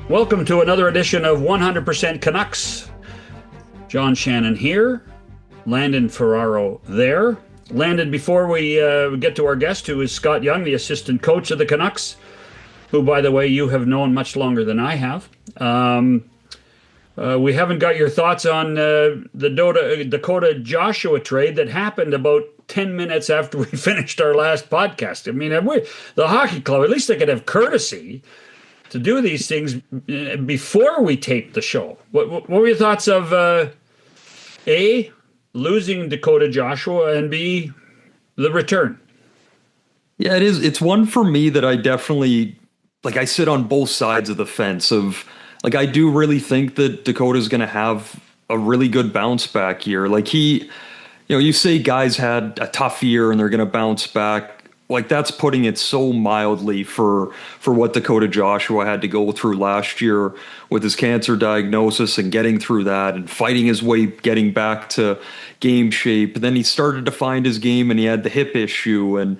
Welcome to another edition of 100% Canucks. John Shannon here, Landon Ferraro there. Landon, before we get to our guest, who is Scott Young, the assistant coach of the Canucks, who, by the way, you have known much longer than I have. We haven't got your thoughts on the Dakota Joshua trade that happened about 10 minutes after we finished our last podcast. I mean, the hockey club, at least they could have courtesy to do these things before we tape the show. What were your thoughts of A, losing Dakota Joshua, and B, the return? Yeah, it is. It's one for me that I definitely, I sit on both sides of the fence of, I do really think that Dakota's going to have a really good bounce back year. You say guys had a tough year and they're going to bounce back. That's putting it so mildly for what Dakota Joshua had to go through last year with his cancer diagnosis and getting through that and fighting his way, getting back to game shape. Then he started to find his game and he had the hip issue. And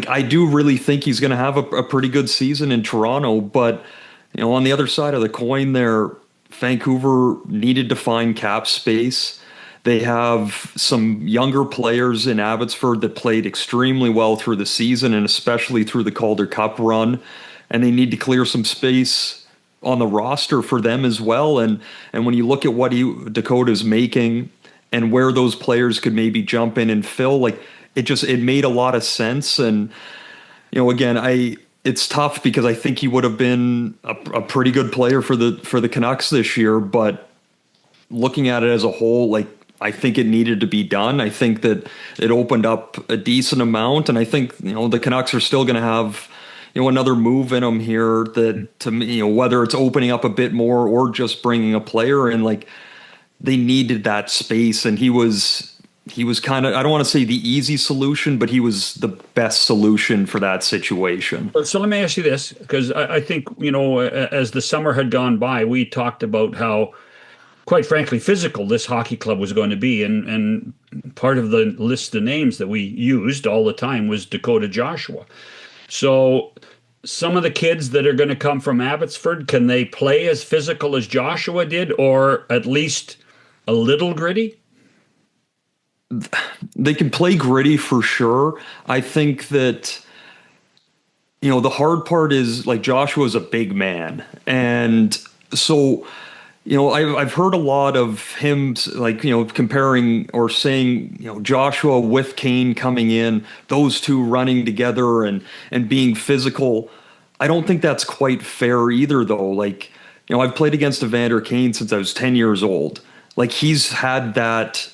I do really think he's going to have a pretty good season in Toronto. But, on the other side of the coin there, Vancouver needed to find cap space. They have some younger players in Abbotsford that played extremely well through the season and especially through the Calder Cup run. And they need to clear some space on the roster for them as well. And when you look at what Dakota's making and where those players could maybe jump in and fill, it made a lot of sense. And, again, it's tough because I think he would have been a pretty good player for the Canucks this year. But looking at it as a whole, I think it needed to be done. I think that it opened up a decent amount, and I think the Canucks are still going to have another move in them here that to me, whether it's opening up a bit more or just bringing a player in, they needed that space, and he was kind of, I don't want to say the easy solution, but he was the best solution for that situation. So let me ask you this, because I think as the summer had gone by, we talked about how, quite frankly, physical this hockey club was going to be. And part of the list of names that we used all the time was Dakota Joshua. So some of the kids that are going to come from Abbotsford, can they play as physical as Joshua did, or at least a little gritty? They can play gritty for sure. I think that, the hard part is Joshua's a big man. And so, I've heard a lot of him, comparing or saying, Joshua with Kane coming in, those two running together and being physical. I don't think that's quite fair either, though. I've played against Evander Kane since I was 10 years old. He's had that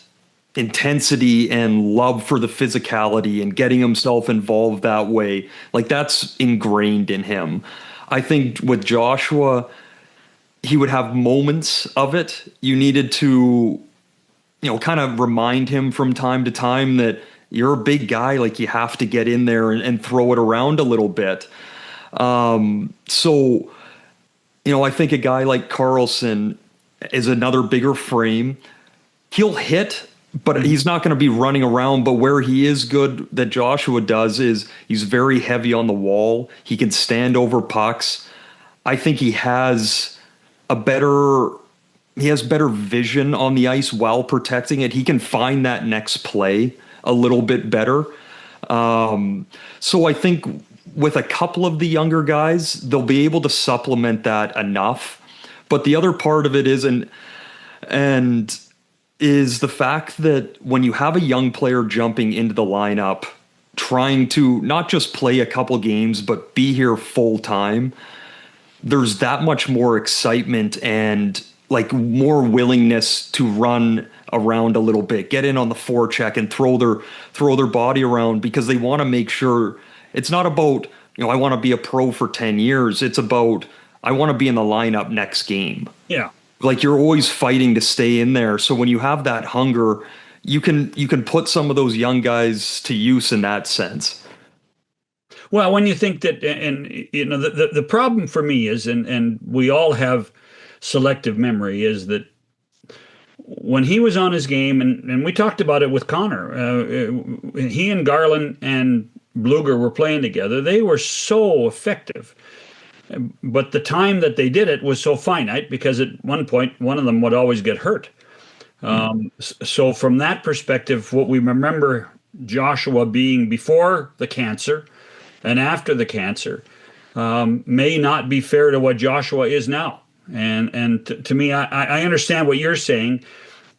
intensity and love for the physicality and getting himself involved that way. That's ingrained in him. I think with Joshua, he would have moments of it. You needed to, kind of remind him from time to time that you're a big guy. You have to get in there and throw it around a little bit. So, I think a guy like Carlson is another bigger frame. He'll hit, but he's not going to be running around. But where he is good that Joshua does is he's very heavy on the wall. He can stand over pucks. I think he has better vision on the ice while protecting it. He can find that next play a little bit better. So I think with a couple of the younger guys, they'll be able to supplement that enough. But the other part of it is is the fact that when you have a young player jumping into the lineup, trying to not just play a couple games, but be here full time, there's that much more excitement and more willingness to run around a little bit, get in on the forecheck and throw their body around, because they want to make sure it's not about, I want to be a pro for 10 years. It's about, I want to be in the lineup next game. Yeah. You're always fighting to stay in there. So when you have that hunger, you can put some of those young guys to use in that sense. Well, when you think that, and the problem for me is, and we all have selective memory, is that when he was on his game, and we talked about it with Connor, he and Garland and Bluger were playing together. They were so effective. but the time that they did it was so finite because at one point one of them would always get hurt. So from that perspective, what we remember Joshua being before the cancer and after the cancer may not be fair to what Joshua is now. And to me, I understand what you're saying,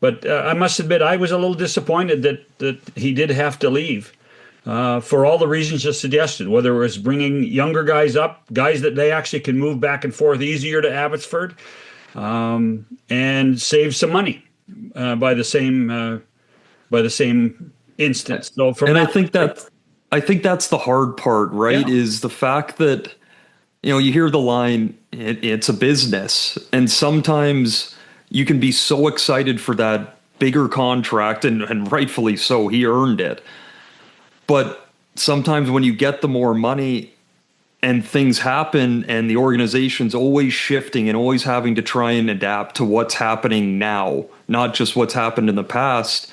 but I must admit I was a little disappointed that he did have to leave for all the reasons just suggested, whether it was bringing younger guys up, guys that they actually can move back and forth easier to Abbotsford, and save some money by the same instance. So from and I think that's the hard part, right? Yeah. Is the fact that, you hear the line, it's a business. And sometimes you can be so excited for that bigger contract, and rightfully so, he earned it. But sometimes when you get the more money and things happen and the organization's always shifting and always having to try and adapt to what's happening now, not just what's happened in the past,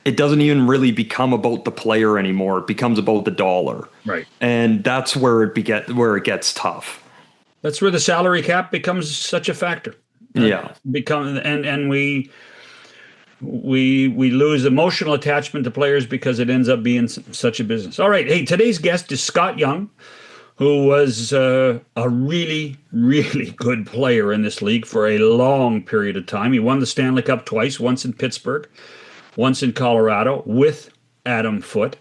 it doesn't even really become about the player anymore. It becomes about the dollar. Right. And that's where it gets tough. That's where the salary cap becomes such a factor. Yeah. And we lose emotional attachment to players because it ends up being such a business. All right. Hey, today's guest is Scott Young, who was a really, really good player in this league for a long period of time. He won the Stanley Cup twice, once in Pittsburgh, once in Colorado with Adam Foote,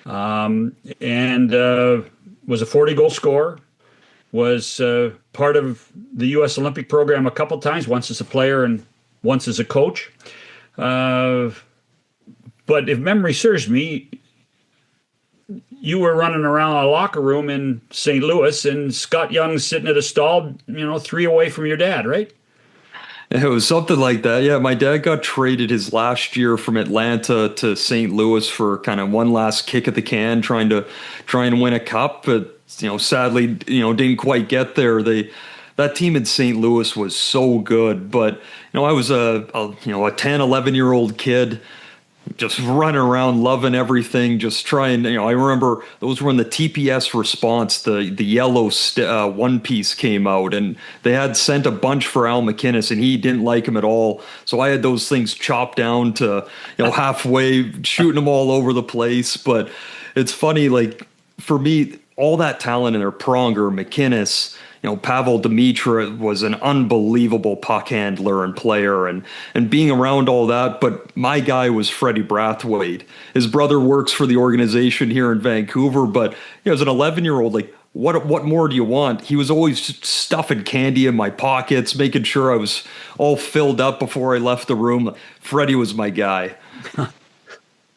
and was a 40-goal scorer, was part of the U.S. Olympic program a couple times, once as a player and once as a coach. But if memory serves me, you were running around a locker room in St. Louis, and Scott Young's sitting at a stall, 3 away from your dad, right? It was something like that. Yeah, my dad got traded his last year from Atlanta to St. Louis for kind of one last kick at the can, trying to win a cup. But sadly, didn't quite get there. That team in St. Louis was so good. But I was a 10, 11-year-old kid, just running around, loving everything, just trying. I remember those were when the TPS response, the yellow one piece came out, and they had sent a bunch for Al McInnes, and he didn't like him at all. So I had those things chopped down to halfway, shooting them all over the place. But it's funny, like for me, all that talent in there, Pronger, McInnes, Pavel Demitra was an unbelievable puck handler and player, and being around all that. But my guy was Freddie Brathwaite. His brother works for the organization here in Vancouver, but as an 11-year-old, like what more do you want? He was always stuffing candy in my pockets, making sure I was all filled up before I left the room. Freddie was my guy.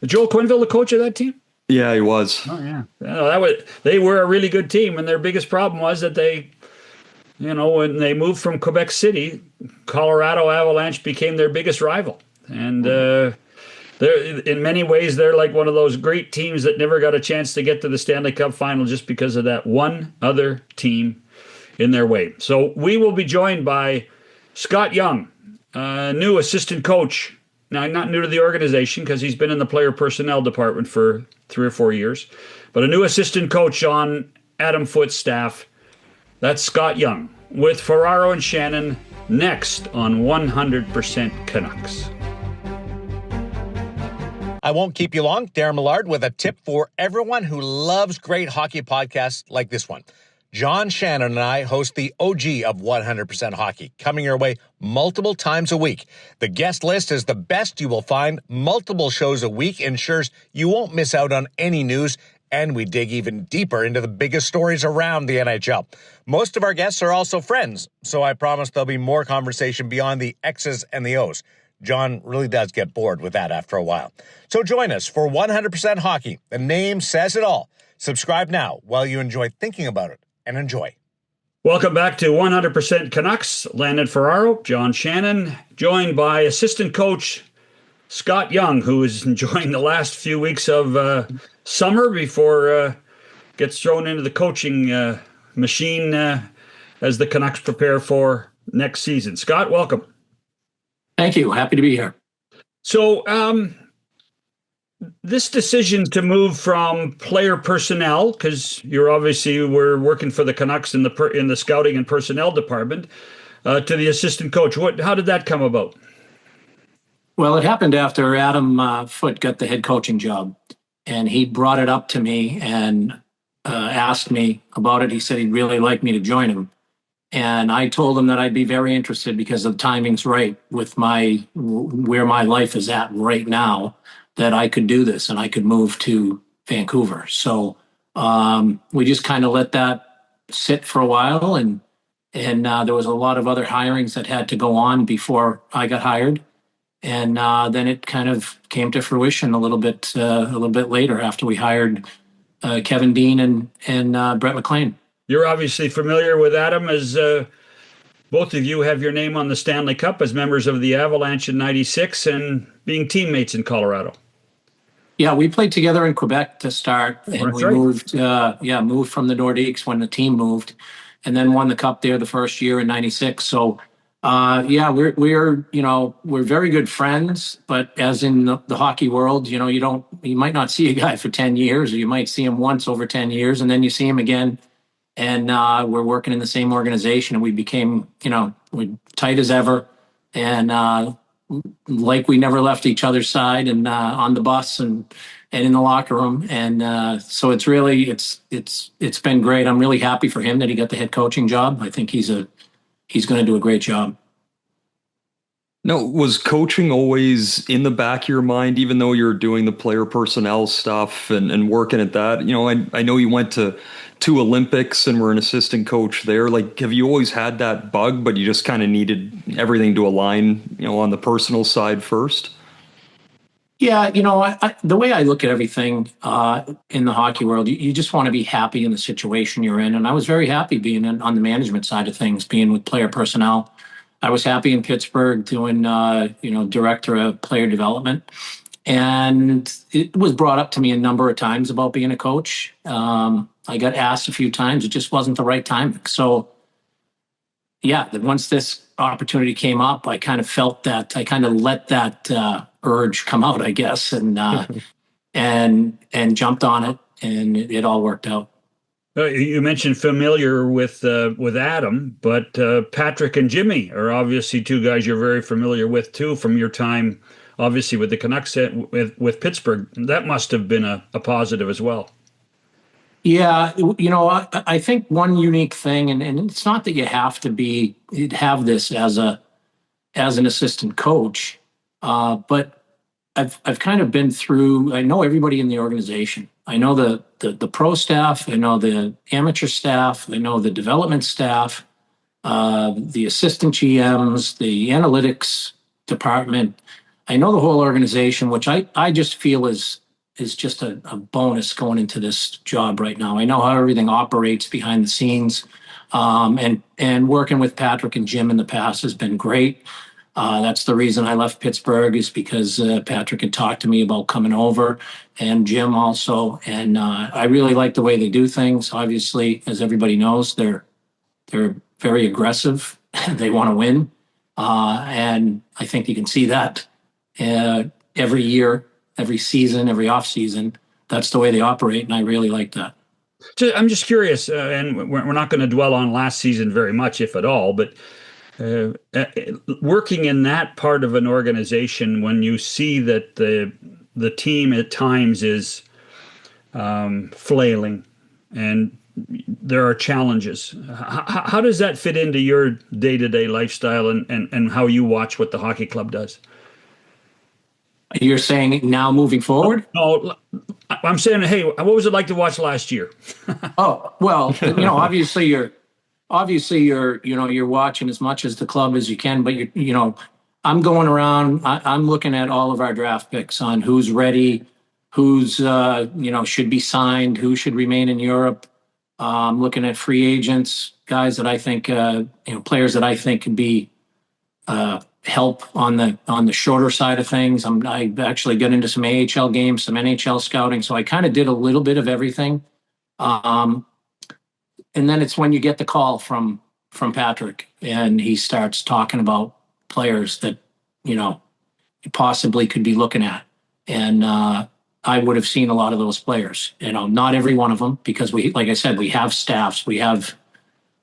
Joel Quenneville, the coach of that team? Yeah, he was. Oh yeah, they were a really good team, and their biggest problem was that they. When they moved from Quebec City, Colorado Avalanche became their biggest rival. And in many ways, they're like one of those great teams that never got a chance to get to the Stanley Cup final just because of that one other team in their way. So we will be joined by Scott Young, new assistant coach. Now, not new to the organization because he's been in the player personnel department for 3 or 4 years, but a new assistant coach on Adam Foote's staff. That's Scott Young with Ferraro and Shannon next on 100% Canucks. I won't keep you long. Darren Millard with a tip for everyone who loves great hockey podcasts like this one. John Shannon and I host the OG of 100% Hockey, coming your way multiple times a week. The guest list is the best you will find. Multiple shows a week ensures you won't miss out on any news, and we dig even deeper into the biggest stories around the NHL. Most of our guests are also friends, so I promise there'll be more conversation beyond the X's and the O's. John really does get bored with that after a while. So join us for 100% Hockey. The name says it all. Subscribe now while you enjoy thinking about it, and enjoy. Welcome back to 100% Canucks. Landon Ferraro, John Shannon, joined by assistant coach Scott Young, who is enjoying the last few weeks of summer before gets thrown into the coaching machine as the Canucks prepare for next season. Scott, welcome. Thank you. Happy to be here. So This decision to move from player personnel, because you're obviously were working for the Canucks in the scouting and personnel department, to the assistant coach. How did that come about? Well, it happened after Adam Foote got the head coaching job, and he brought it up to me and asked me about it. He said he'd really like me to join him, and I told him that I'd be very interested because the timing's right with my where my life is at right now. That I could do this and I could move to Vancouver. So we just kind of let that sit for a while, and there was a lot of other hirings that had to go on before I got hired. And then it kind of came to fruition a little bit later after we hired Kevin Dean and Brett McLean. You're obviously familiar with Adam, as both of you have your name on the Stanley Cup as members of the Avalanche in '96 and being teammates in Colorado. Yeah, we played together in Quebec to start, and we moved from the Nordiques when the team moved, and then won the Cup there the first year in '96. So. We're very good friends, but as in the hockey world, you might not see a guy for 10 years, or you might see him once over 10 years, and then you see him again. And we're working in the same organization, and we became, we're tight as ever, and like we never left each other's side, and on the bus and in the locker room. And so it's been great. I'm really happy for him that he got the head coaching job. I think he's going to do a great job. No, was coaching always in the back of your mind, even though you're doing the player personnel stuff and working at that? I know you went to two Olympics and were an assistant coach there. Like, have you always had that bug, but you just kind of needed everything to align, on the personal side first? Yeah, the way I look at everything in the hockey world, you just want to be happy in the situation you're in. And I was very happy being on the management side of things, being with player personnel. I was happy in Pittsburgh doing, director of player development. And it was brought up to me a number of times about being a coach. I got asked a few times. It just wasn't the right time. So, yeah, once this opportunity came up, I kind of felt that I kind of let that urge come out, I guess, and jumped on it, and it all worked out. You mentioned familiar with Adam, but Patrick and Jimmy are obviously two guys you're very familiar with too from your time, obviously with the Canucks with Pittsburgh. That must have been a positive as well. Yeah, I think one unique thing, and it's not that you have to have this as an assistant coach, but I've kind of been through. I know everybody in the organization. I know the pro staff. I know the amateur staff. I know the development staff, the assistant GMs, the analytics department. I know the whole organization, which I just feel is just a bonus going into this job right now. I know how everything operates behind the scenes, and working with Patrick and Jim in the past has been great. That's the reason I left Pittsburgh, is because Patrick had talked to me about coming over, and Jim also. And I really like the way they do things. Obviously, as everybody knows, they're very aggressive. They want to win, and I think you can see that every year, every season, every off season. That's the way they operate, and I really like that. I'm just curious, and we're not going to dwell on last season very much, if at all, but working in that part of an organization, when you see that the team at times is flailing and there are challenges, how does that fit into your day-to-day lifestyle and how you watch what the hockey club does? You're saying now moving forward? Oh, I'm saying, hey, what was it like to watch last year? Oh, well, obviously you're watching as much as the club as you can, but I'm going around, I'm looking at all of our draft picks on who's ready, who's should be signed, who should remain in Europe. I'm looking at free agents, guys that I think players that I think can be help on the shorter side of things. I actually got into some AHL games, some NHL scouting, so I kind of did a little bit of everything. And then it's when you get the call from Patrick, and he starts talking about players that you possibly could be looking at, and I would have seen a lot of those players. Not every one of them, because like I said, we have staffs, we have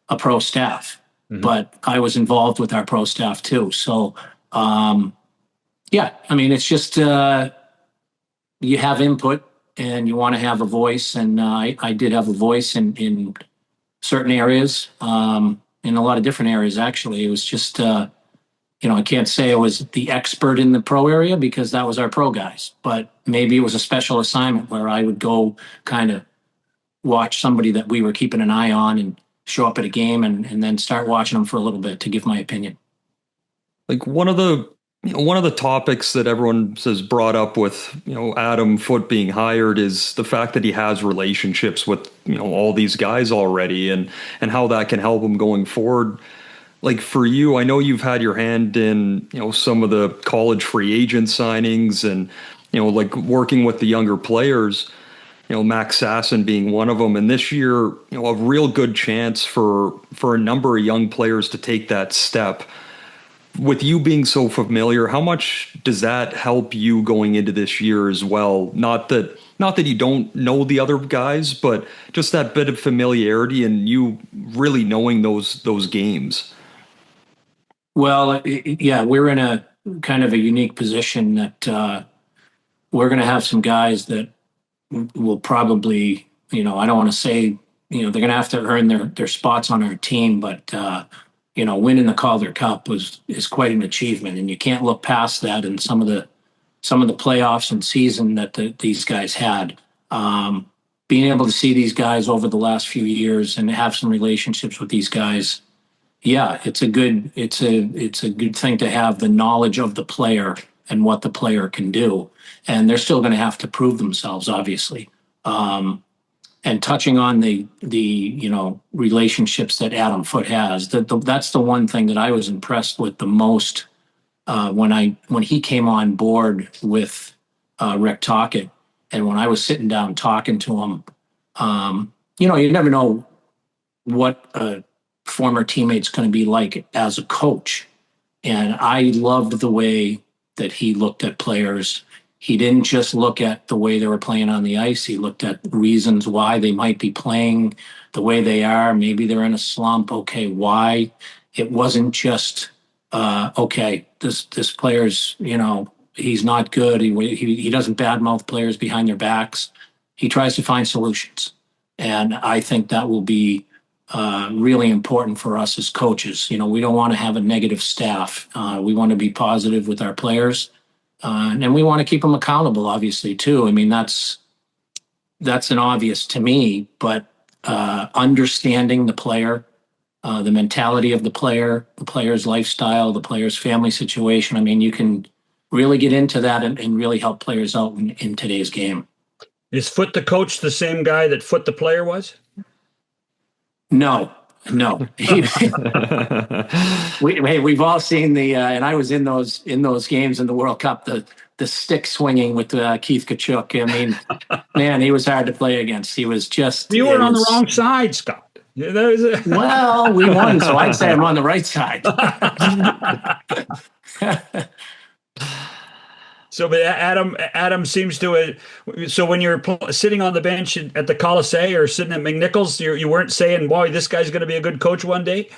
a pro staff, but I was involved with our pro staff too. So, yeah, I mean, it's just you have input and you want to have a voice, and I did have a voice in certain areas, in a lot of different areas. Actually, it was just. I can't say I was the expert in the pro area because that was our pro guys, but maybe it was a special assignment where I would go kind of watch somebody that we were keeping an eye on and show up at a game and then start watching them for a little bit to give my opinion. Like one of the topics that everyone has brought up with, Adam Foote being hired is the fact that he has relationships with, all these guys already and how that can help him going forward. Like for you, I know you've had your hand in, some of the college free agent signings and, like working with the younger players, Max Sasson being one of them. And this year, a real good chance for a number of young players to take that step. With you being so familiar, how much does that help you going into this year as well? Not that you don't know the other guys, but just that bit of familiarity and you really knowing those games. Well, yeah, we're in a kind of a unique position that we're going to have some guys that will probably, I don't want to say, they're going to have to earn their spots on our team, but winning the Calder Cup is quite an achievement, and you can't look past that. And some of the playoffs and season that these guys had, being able to see these guys over the last few years and have some relationships with these guys. Yeah, it's a good thing to have the knowledge of the player and what the player can do, and they're still going to have to prove themselves, obviously. And touching on the relationships that Adam Foote has, that's the one thing that I was impressed with the most when he came on board with Rick Tocchet, and when I was sitting down talking to him. You never know what a former teammate's going to be like as a coach. And I loved the way that he looked at players. He didn't just look at the way they were playing on the ice. He looked at reasons why they might be playing the way they are. Maybe they're in a slump. Okay, why? It wasn't just, okay, this player's, he's not good. He doesn't badmouth players behind their backs. He tries to find solutions. And I think that will be really important for us as coaches. We don't want to have a negative staff. We want to be positive with our players, and we want to keep them accountable, obviously, too. I mean, that's an obvious to me, but understanding the player, the mentality of the player's lifestyle, the player's family situation. I mean, you can really get into that and really help players out in today's game. Is Foote the coach the same guy that Foote the player was? No. We've all seen and I was in those games in the World Cup, the stick swinging with Keith Tkachuk. I mean, man, he was hard to play against. He was just. You were on the wrong side, Scott. Well, we won, so I'd say I'm on the right side. So, but Adam seems to. So, when you're sitting on the bench at the Colisée or sitting at McNichols, you weren't saying, "Boy, this guy's going to be a good coach one day."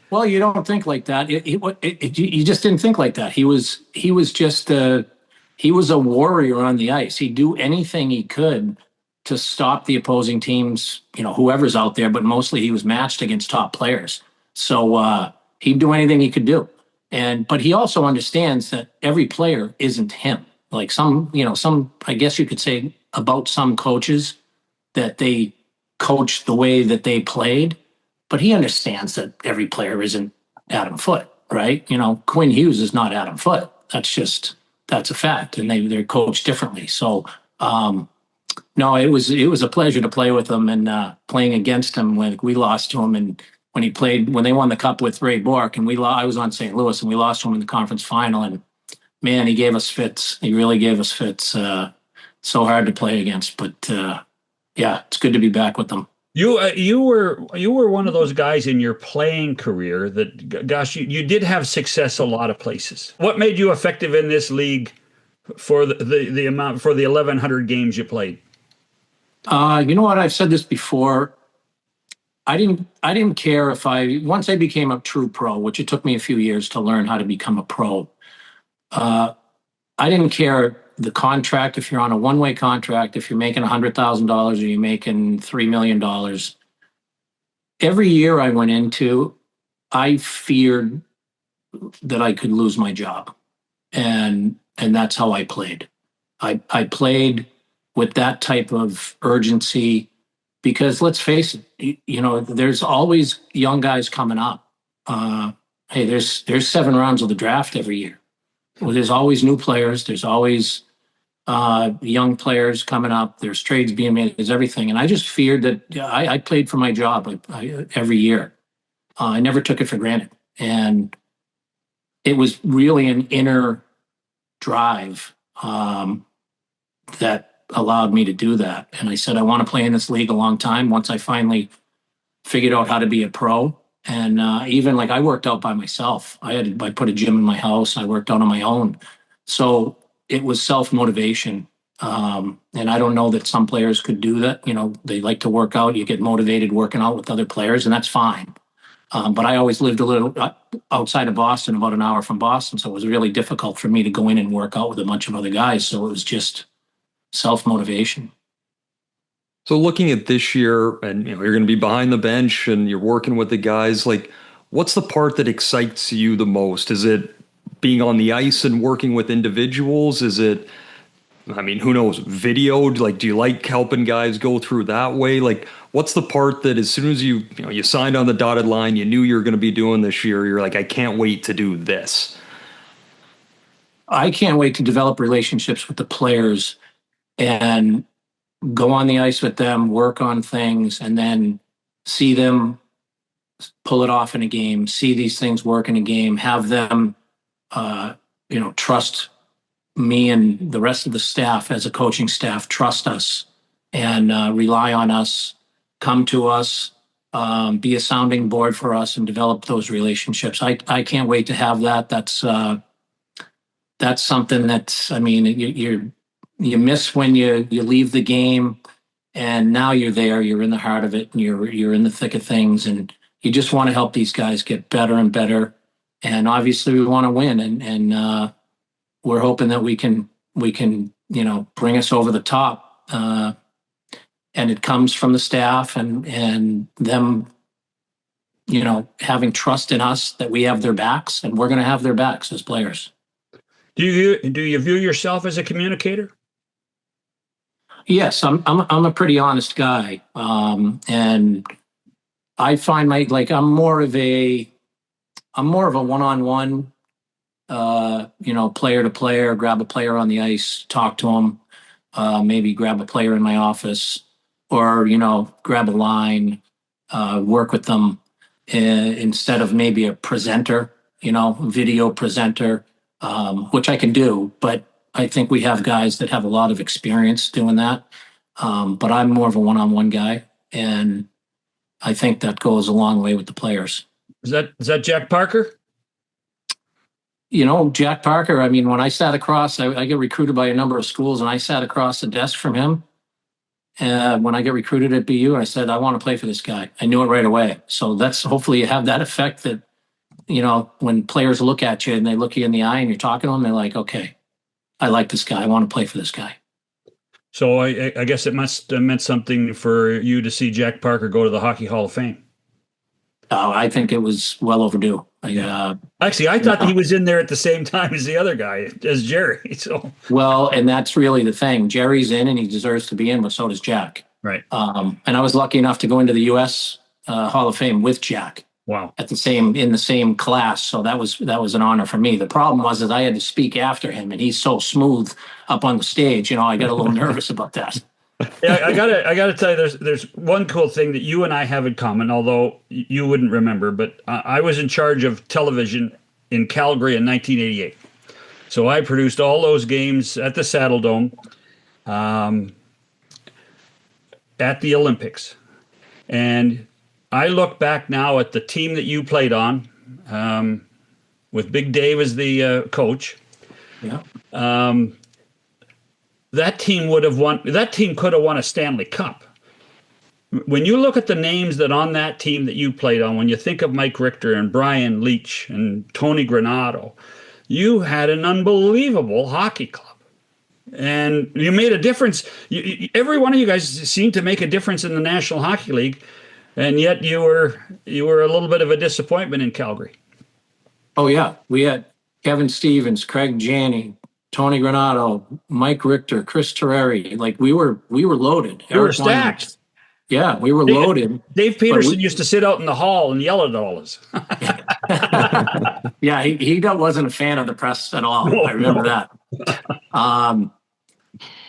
Well, you don't think like that. You just didn't think like that. He was just he was a warrior on the ice. He'd do anything he could to stop the opposing teams, whoever's out there. But mostly, he was matched against top players. So he'd do anything he could do. But he also understands that every player isn't him. Like some, I guess you could say about some coaches that they coach the way that they played, but he understands that every player isn't Adam Foote, right? Quinn Hughes is not Adam Foote. That's a fact. And they're coached differently. So, no, it was a pleasure to play with him and playing against him when we lost to him and when they won the cup with Ray Bourque, and I was on St. Louis, and we lost to him in the conference final. And man, he gave us fits. He really gave us fits. So hard to play against, but yeah, it's good to be back with them. You were one of those guys in your playing career that, gosh, you did have success a lot of places. What made you effective in this league for the amount for the 1,100 games you played? You know what? I've said this before. I didn't care if once I became a true pro, which it took me a few years to learn how to become a pro. I didn't care the contract, if you're on a one-way contract, if you're making $100,000 or you're making $3 million. Every year I went into, I feared that I could lose my job, and that's how I played. I played with that type of urgency because let's face it, there's always young guys coming up. Hey, there's 7 rounds of the draft every year. Well, there's always new players. There's always young players coming up. There's trades being made. There's everything, and I just feared that I played for my job every year. I never took it for granted, and it was really an inner drive that allowed me to do that. And I said, I want to play in this league a long time. Once I finally figured out how to be a pro, and even like I worked out by myself. I put a gym in my house. I worked out on my own. So it was self-motivation. And I don't know that some players could do that. They like to work out. You get motivated working out with other players, and that's fine. But I always lived a little outside of Boston, about an hour from Boston. So it was really difficult for me to go in and work out with a bunch of other guys. So it was just self-motivation. So looking at this year, and you're going to be behind the bench and you're working with the guys, like what's the part that excites you the most? Is it being on the ice and working with individuals? Is it, who knows, video? Like, do you like helping guys go through that way? Like, what's the part that as soon as you signed on the dotted line, you knew you were going to be doing this year, you're like, I can't wait to do this? I can't wait to develop relationships with the players and go on the ice with them, work on things, and then see them pull it off in a game, see these things work in a game, have them, trust me and the rest of the staff as a coaching staff, trust us and rely on us, come to us, be a sounding board for us and develop those relationships. I can't wait to have that. That's something that's, you miss when you leave the game, and now you're there, you're in the heart of it, and you're in the thick of things, and you just want to help these guys get better and better. And obviously we want to win, and we're hoping that we can bring us over the top. And it comes from the staff and them, having trust in us that we have their backs, and we're going to have their backs as players. Do you view yourself as a communicator? Yes, I'm a pretty honest guy, and I find I'm more of a one-on-one, player to player. Grab a player on the ice, talk to them, maybe grab a player in my office, or grab a line, work with them instead of maybe a presenter, video presenter, which I can do, but I think we have guys that have a lot of experience doing that. But I'm more of a one-on-one guy, and I think that goes a long way with the players. Is that Jack Parker? Jack Parker, when I sat across, I get recruited by a number of schools, and I sat across the desk from him. When I get recruited at BU, I said, I want to play for this guy. I knew it right away. So that's, hopefully you have that effect that, when players look at you and they look you in the eye and you're talking to them, they're like, okay, I like this guy. I want to play for this guy. So I guess it must have meant something for you to see Jack Parker go to the Hockey Hall of Fame. I think it was well overdue. Actually, I thought he was in there at the same time as the other guy, as Jerry. So well, and that's really the thing. Jerry's in, and he deserves to be in, but so does Jack. Right. And I was lucky enough to go into the U.S. Hall of Fame with Jack. Wow. In the same class, so that was an honor for me. The problem was that I had to speak after him, and he's so smooth up on the stage. I got a little nervous about that. Yeah, I gotta tell you, there's one cool thing that you and I have in common, although you wouldn't remember, but I was in charge of television in Calgary in 1988. So I produced all those games at the Saddle Dome, at the Olympics, and I look back now at the team that you played on, with Big Dave as the coach. Yeah. that team would have won. That team could have won a Stanley Cup. When you look at the names that on that team that you played on, when you think of Mike Richter and Brian Leach and Tony Granato, you had an unbelievable hockey club. And you made a difference. Every one of you guys seemed to make a difference in the National Hockey League, and yet you were a little bit of a disappointment in Calgary. Oh yeah, we had Kevin Stevens, Craig Janney, Tony Granato, Mike Richter, Chris Terreri. Like we were loaded. We were stacked. Yeah, we were loaded. Dave Peterson used to sit out in the hall and yell at all of us. Yeah, he wasn't a fan of the press at all. I remember that.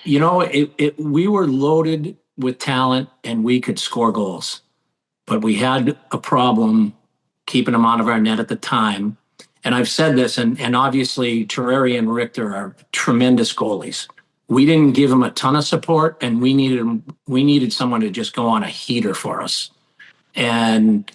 We were loaded with talent and we could score goals, but we had a problem keeping them out of our net at the time. And I've said this, and obviously Terreri and Richter are tremendous goalies. We didn't give them a ton of support, and we needed someone to just go on a heater for us. And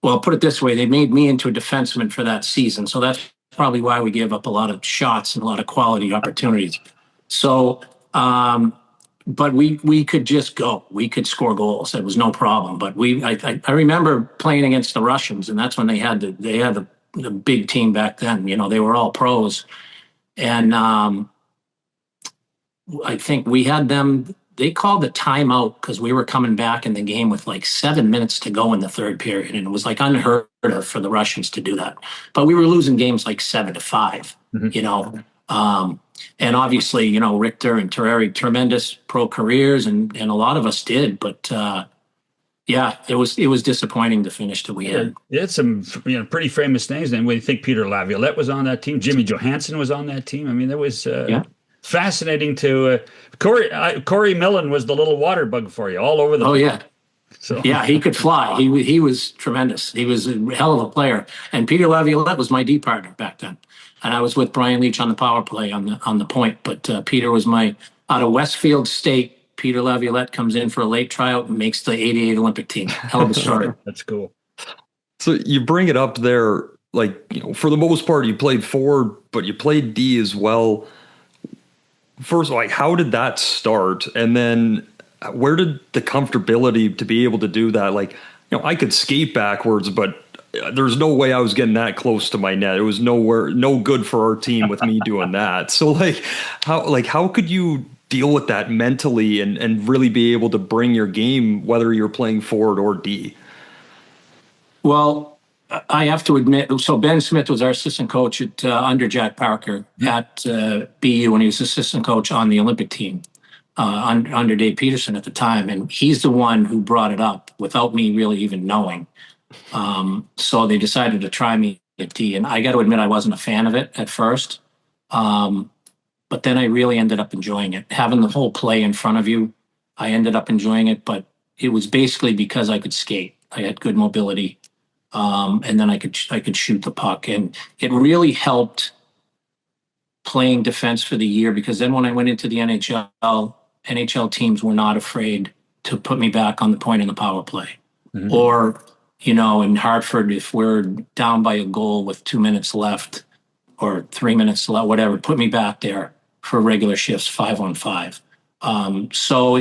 well, put it this way, they made me into a defenseman for that season. So that's probably why we gave up a lot of shots and a lot of quality opportunities. So, but we could just go. We could score goals. It was no problem. But I remember playing against the Russians, and that's when they had the big team back then. They were all pros, and I think we had them. They called the timeout because we were coming back in the game with like 7 minutes to go in the third period, and it was like unheard of for the Russians to do that. But we were losing games like 7-5. And obviously, Richter and Terreri, tremendous pro careers, and a lot of us did. But yeah, it was disappointing to finish till we had. It had some pretty famous names. And when you think Peter Laviolette was on that team, Jimmy Johansson was on that team. I mean, there was fascinating to Corey Millen was the little water bug for you all over the place. Yeah. So yeah, he could fly. He was tremendous. He was a hell of a player. And Peter Laviolette was my D partner back then. And I was with Brian Leach on the power play on the point. But Peter was out of Westfield State. Peter Laviolette comes in for a late tryout and makes the '88 Olympic team. Hell of a story. That's cool. So you bring it up there, for the most part, you played forward, but you played D as well. First, how did that start? And then where did the comfortability to be able to do that? I could skate backwards, but there's no way I was getting that close to my net. It was no good for our team with me doing that. So how could you deal with that mentally and really be able to bring your game, whether you're playing forward or D? Well, I have to admit, so Ben Smith was our assistant coach under Jack Parker at BU when he was assistant coach on the Olympic team under Dave Peterson at the time. And he's the one who brought it up without me really even knowing. So they decided to try me at D. And I got to admit, I wasn't a fan of it at first. But then I really ended up enjoying it. Having the whole play in front of you, I ended up enjoying it. But it was basically because I could skate. I had good mobility. And then I could shoot the puck, and it really helped playing defense for the year, because then when I went into the NHL teams were not afraid to put me back on the point in the power play. Mm-hmm. Or, in Hartford, if we're down by a goal with 2 minutes left or 3 minutes left, whatever, put me back there for regular shifts, 5-on-5. So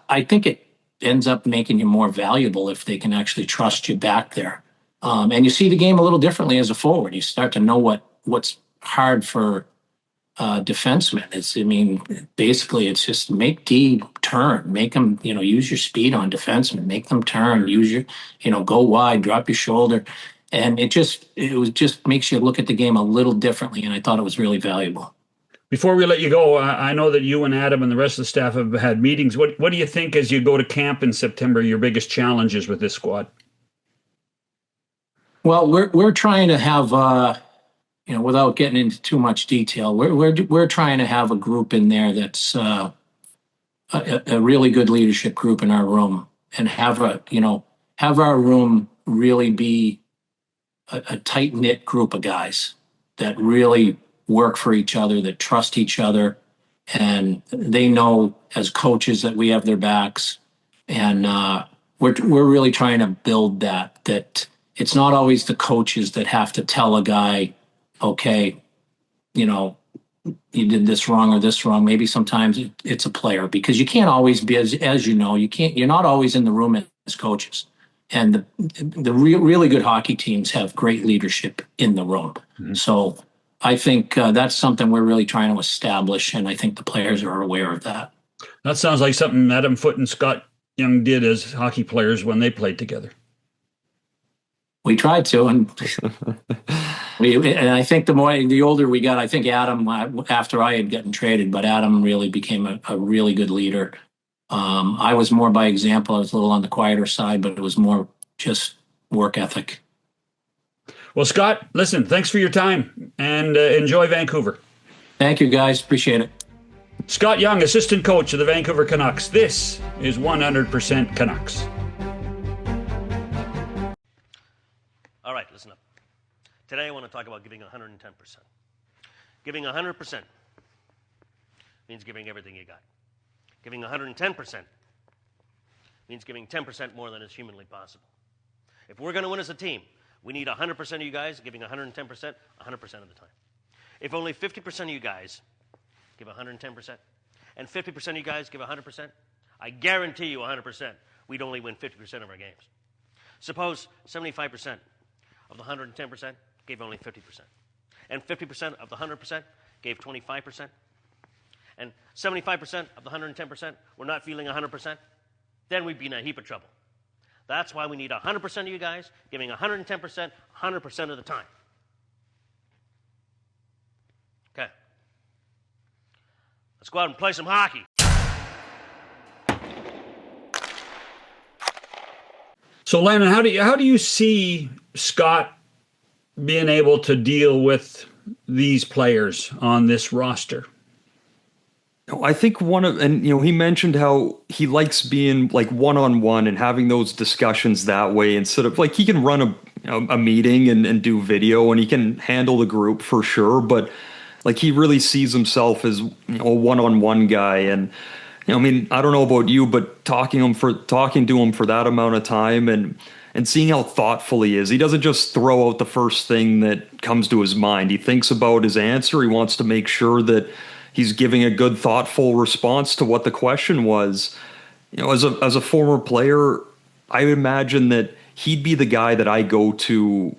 I think it ends up making you more valuable if they can actually trust you back there. And you see the game a little differently as a forward. You start to know what's hard for defensemen. Basically it's just make D turn, make them, use your speed on defensemen, make them turn, use your, go wide, drop your shoulder. And it just makes you look at the game a little differently. And I thought it was really valuable. Before we let you go, I know that you and Adam and the rest of the staff have had meetings. What do you think as you go to camp in September, your biggest challenges with this squad? Well, we're trying to have, without getting into too much detail, we're trying to have a group in there that's a really good leadership group in our room, and have our room really be a tight knit group of guys that really work for each other, that trust each other, and they know as coaches that we have their backs, and we're really trying to build that. It's not always the coaches that have to tell a guy, okay, you did this wrong or this wrong. Maybe sometimes it's a player, because you can't always be, as you know, you're not always in the room as coaches. And the really good hockey teams have great leadership in the room. Mm-hmm. So I think that's something we're really trying to establish, and I think the players are aware of that. That sounds like something Adam Foote and Scott Young did as hockey players when they played together. We tried to, and I think the older we got, I think Adam, after I had gotten traded, but Adam really became a really good leader. I was more by example. I was a little on the quieter side, but it was more just work ethic. Well, Scott, listen, thanks for your time, and enjoy Vancouver. Thank you, guys. Appreciate it. Scott Young, assistant coach of the Vancouver Canucks. This is 100% Canucks. All right, listen up. Today I want to talk about giving 110%. Giving 100% means giving everything you got. Giving 110% means giving 10% more than is humanly possible. If we're going to win as a team, we need 100% of you guys giving 110% 100% of the time. If only 50% of you guys give 110% and 50% of you guys give 100%, I guarantee you 100%, we'd only win 50% of our games. Suppose 75% of the 110% gave only 50%, and 50% of the 100% gave 25%, and 75% of the 110% were not feeling 100%, then we'd be in a heap of trouble. That's why we need 100% of you guys giving 110% 100% of the time. Okay. Let's go out and play some hockey. So, Landon, how do you see Scott being able to deal with these players on this roster? I think he mentioned how he likes being like one-on-one and having those discussions that way, instead of like he can run a meeting and do video, and he can handle the group for sure, but like he really sees himself as a one-on-one guy. And I mean, I don't know about you, but talking to him for that amount of time and seeing how thoughtful he is. He doesn't just throw out the first thing that comes to his mind. He thinks about his answer. He wants to make sure that he's giving a good, thoughtful response to what the question was. As a former player, I imagine that he'd be the guy that I go to,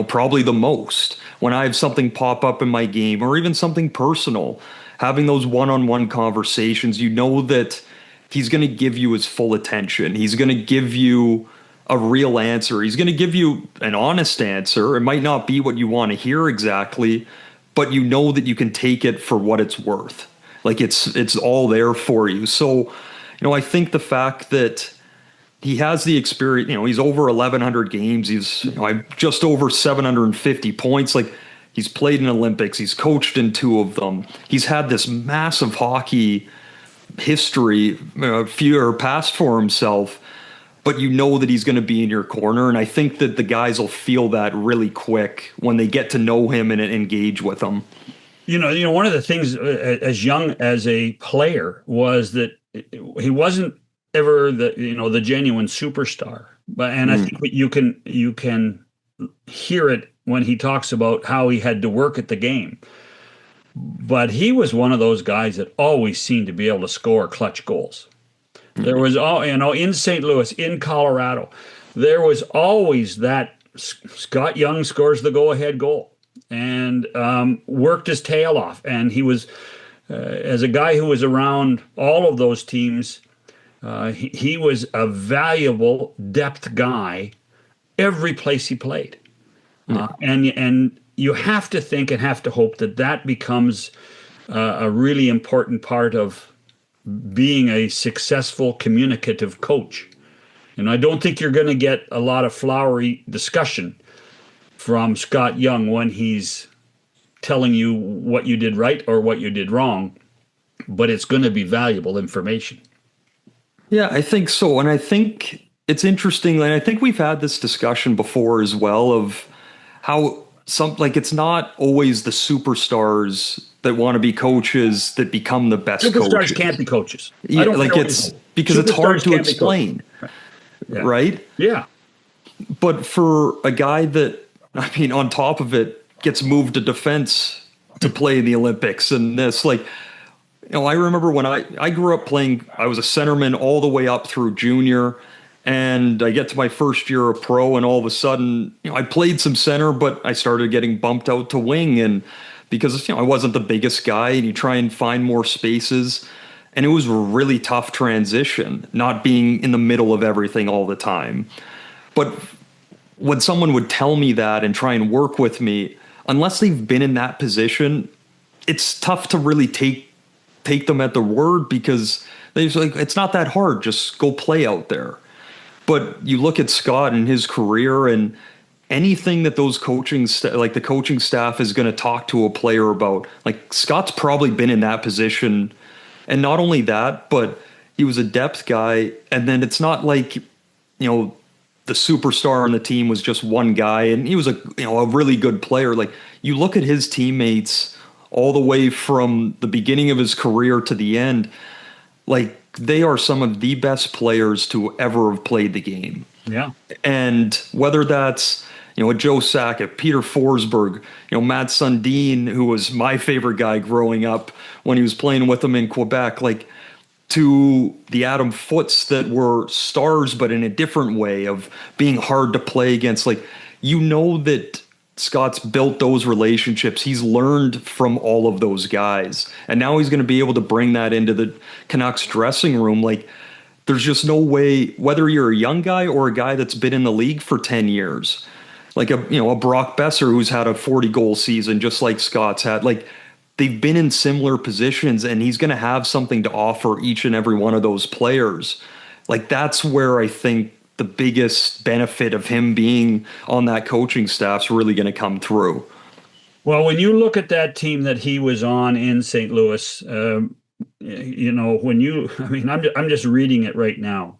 probably the most when I have something pop up in my game, or even something personal. Having those one-on-one conversations, that he's going to give you his full attention. He's going to give you a real answer. He's going to give you an honest answer. It might not be what you want to hear exactly, but that you can take it for what it's worth. Like it's all there for you. So, I think the fact that he has the experience, he's over 1,100 games. He's just over 750 points. Like, he's played in Olympics. He's coached in 2 of them. He's had this massive hockey history, past for himself. But that he's going to be in your corner. And I think that the guys will feel that really quick when they get to know him and engage with him. One of the things as Young as a player was that he wasn't ever the genuine superstar. I think you can hear it when he talks about how he had to work at the game. But he was one of those guys that always seemed to be able to score clutch goals. There was in St. Louis, in Colorado, there was always that Scott Young scores the go-ahead goal, and worked his tail off. And he was, as a guy who was around all of those teams, he was a valuable depth guy every place he played. And you have to think and have to hope that becomes a really important part of being a successful communicative coach. And I don't think you're going to get a lot of flowery discussion from Scott Young when he's telling you what you did right or what you did wrong, but it's going to be valuable information. Yeah, I think so. And I think it's interesting, and I think we've had this discussion before as well, of how it's not always the superstars that want to be coaches that become the best coaches. Superstars can't be coaches. Yeah, it's because it's hard to explain, right? Yeah. But for a guy that, on top of it, gets moved to defense to play in the Olympics and this. Like, I remember when I grew up playing, I was a centerman all the way up through junior, and I get to my first year of pro, and all of a sudden, I played some center, but I started getting bumped out to wing, and because I wasn't the biggest guy, and you try and find more spaces, and it was a really tough transition, not being in the middle of everything all the time. But when someone would tell me that and try and work with me, unless they've been in that position, it's tough to really take them at their word, because they're like, it's not that hard, just go play out there. But you look at Scott and his career, and anything that those the coaching staff is going to talk to a player about, like, Scott's probably been in that position. And not only that, but he was a depth guy. And then it's not like, the superstar on the team was just one guy, and he was a really good player. Like, you look at his teammates all the way from the beginning of his career to the end, like, they are some of the best players to ever have played the game. Yeah. And whether that's, a Joe Sakic, Peter Forsberg, Matt Sundin, who was my favorite guy growing up when he was playing with them in Quebec, like, to the Adam Footes that were stars, but in a different way of being hard to play against. Like, that Scott's built those relationships. He's learned from all of those guys. And now he's going to be able to bring that into the Canucks dressing room. Like, there's just no way, whether you're a young guy or a guy that's been in the league for 10 years, like a Brock Besser who's had a 40-goal season just like Scott's had. Like, they've been in similar positions, and he's going to have something to offer each and every one of those players. Like, that's where I think the biggest benefit of him being on that coaching staff is really going to come through. Well, when you look at that team that he was on in St. Louis, I'm just reading it right now.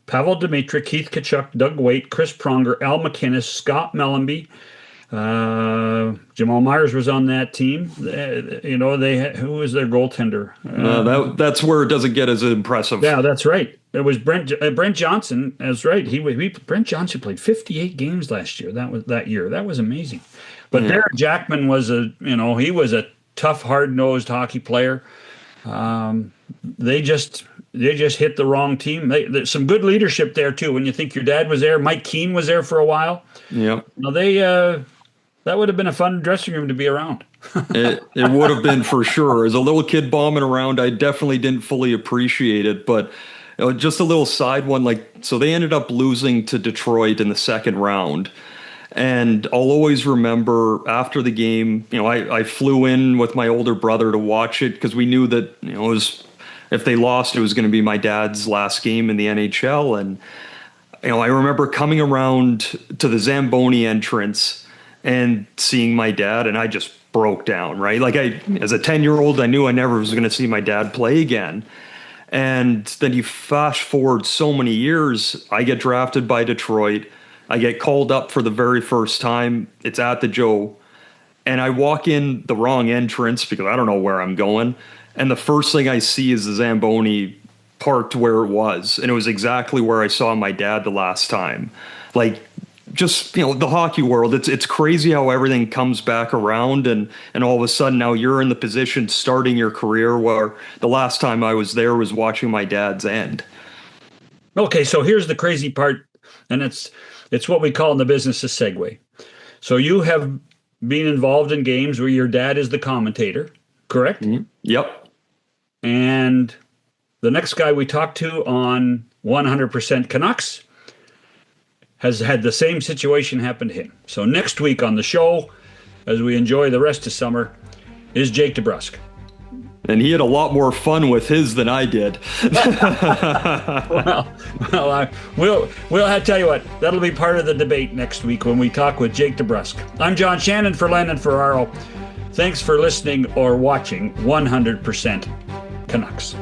Pavel Dmitrik, Keith Tkachuk, Doug Waite, Chris Pronger, Al McInnes, Scott Mellenby, Jamal Myers was on that team. Who was their goaltender? That's where it doesn't get as impressive. Yeah, that's right. It was Brent Johnson. That's right. Brent Johnson played 58 games last year. That year. That was amazing. But yeah. Derek Jackman was he was a tough, hard-nosed hockey player. They just hit the wrong team. There's some good leadership there too. When you think your dad was there, Mike Keane was there for a while. Yeah. That would have been a fun dressing room to be around. It would have been, for sure. As a little kid bombing around, I definitely didn't fully appreciate it. But just a little side one, so they ended up losing to Detroit in the second round. And I'll always remember after the game, I flew in with my older brother to watch it, because we knew that, if they lost, it was going to be my dad's last game in the NHL. And, I remember coming around to the Zamboni entrance and seeing my dad, and I just broke down, right? Like, as a 10-year-old, I knew I never was going to see my dad play again. And then you flash forward so many years, I get drafted by Detroit. I get called up for the very first time. It's at the Joe. And I walk in the wrong entrance because I don't know where I'm going. And the first thing I see is the Zamboni parked where it was. And it was exactly where I saw my dad the last time. Like, just, the hockey world, it's crazy how everything comes back around, and all of a sudden now you're in the position starting your career where the last time I was there was watching my dad's end. Okay, so here's the crazy part, and it's what we call in the business a segue. So you have been involved in games where your dad is the commentator, correct? Mm-hmm. Yep. And the next guy we talked to on 100% Canucks has had the same situation happen to him. So next week on the show, as we enjoy the rest of summer, is Jake DeBrusk. And he had a lot more fun with his than I did. We'll tell you what, that'll be part of the debate next week when we talk with Jake DeBrusk. I'm John Shannon for Landon Ferraro. Thanks for listening or watching 100% Canucks.